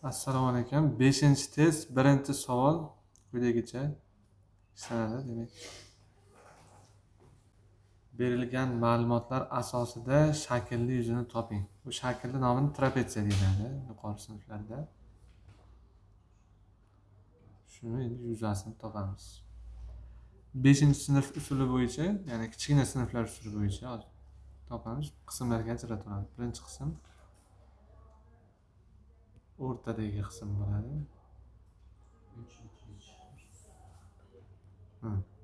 Assalomu alaykum. 5-test, birinchi savol quyidagicha sanada, demak. Berilgan ma'lumotlar asosida shaklli yuzini toping. Bu shaklni nomini trapetsiya deyiladi yuqori sinflarda. Shuni endi yuzasini topamiz. 5-sinf usuli bo'yicha, ya'ni kichkina sinflar usuli bo'yicha topamiz. Qismlarga ajratiladi. Birinchi qism o'rtadagi qism bo'ladi.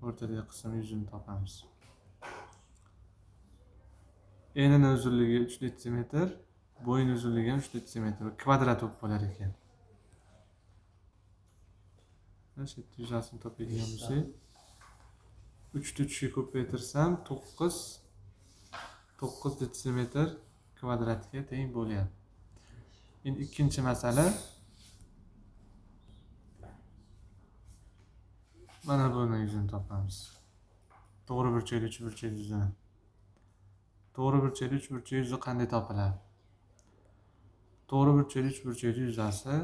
O'rtadagi qism yuzini topamiz. Enining uzunligi 3 detsimetr, bo'yin uzunligi ham 3 detsimetr. Kvadrat bo'lib qolar ekan. Mana shu yuzasini topadigan bo'lsak, 3 ni 3 ga ko'paytirsam 9 detsimetr kvadratga teng bo'lyapti. Endi ikkinchi masala. Mana buni yuzini topamiz. To'g'ri burchak, uch burchak yuzini. To'g'ri burchak, uch burchak yuzi qanday topiladi? To'g'ri burchak, uch burchak yuzasi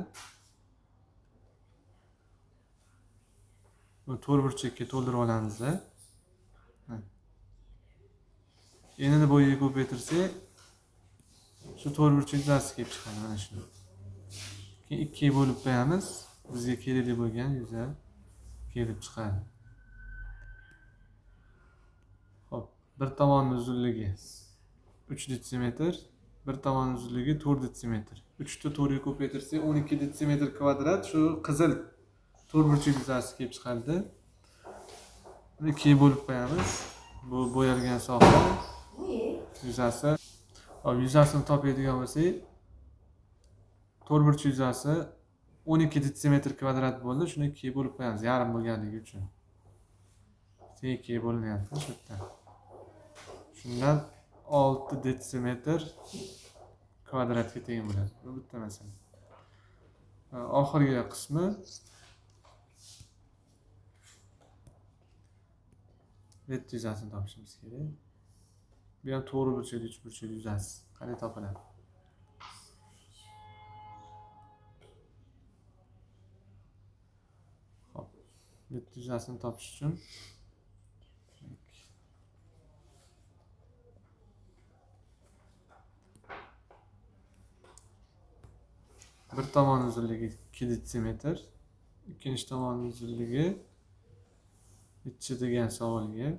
bu to'g'ri burchakka to'ldirib olamiz-da. Enini bo'yiga ko'paytirsak, shu to'g'ri burchak yuzasi kelib chiqadi mana shu. Keyin 2 ga bo'lib qo'yamiz. Bizga kerakli bo'lgan yuza kelib chiqadi. Xo'p, bir tomonning uzunligi 3 detsimetr, bir tomonning uzunligi 4 detsimetr. 3 ni 4 ga ko'paytirsak 12 detsimetr kvadrat shu qizil to'rt burchak yuzasi kelib chiqadi. Buni 2 ga bo'lib qo'yamiz. Bu bo'yalgan soha yuzasi. Hop, yuzasini topadigan bo'lsak, to'rt burchak yuzasi 12 detsimetr kvadrat bo'ldi. Shuni 2 ga bo'lib qo'yamiz, yarim bo'lganligi uchun. 2 ga bo'linyapti shu yerda. Shundan 6 detsimetr kvadratga teng bo'ladi. Bu bitta masala. Oxirgi qismi bet yuzasini topishimiz kerak. Bu ham to'g'ri burchak, uch burchak yuzasi qanday topiladi? Xo'p, bet yuzasini topish uchun bir tomon uzunligi 2 detsimetr, ikkinchi tomon uzunligi nechi degan savolga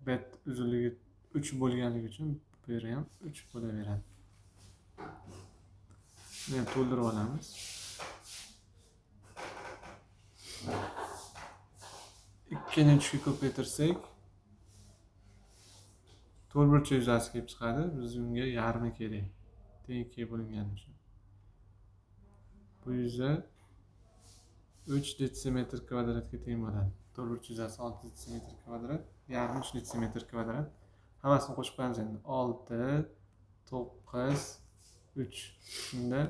bet uzunligi 3 bo'lganligi uchun bu yer ham 3 bo'laveradi. Buni ham to'ldirib olamiz. 2 ni 3 ga ko'paytirsak to'rt burchak yuzasi kelib chiqadi. Biz unga yarmi kerak. Teng 2 ga bo'lingani uchun. Bu yuza 3 detsimetr kvadratga teng bo'ladi. To'rt burchak yuzasi 6 detsimetr kvadrat, yarmi 3 detsimetr kvadrat. Hammasini qo'shib qo'yamiz endi. 6, 9, 3. Shunda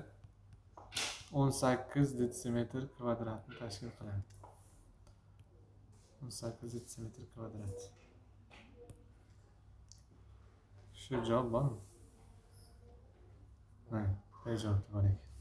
18 detsimetr kvadratni tashkil qiladi. 18 detsimetr kvadrat. Shu javob bormi? Mana, bu javob bor ekan.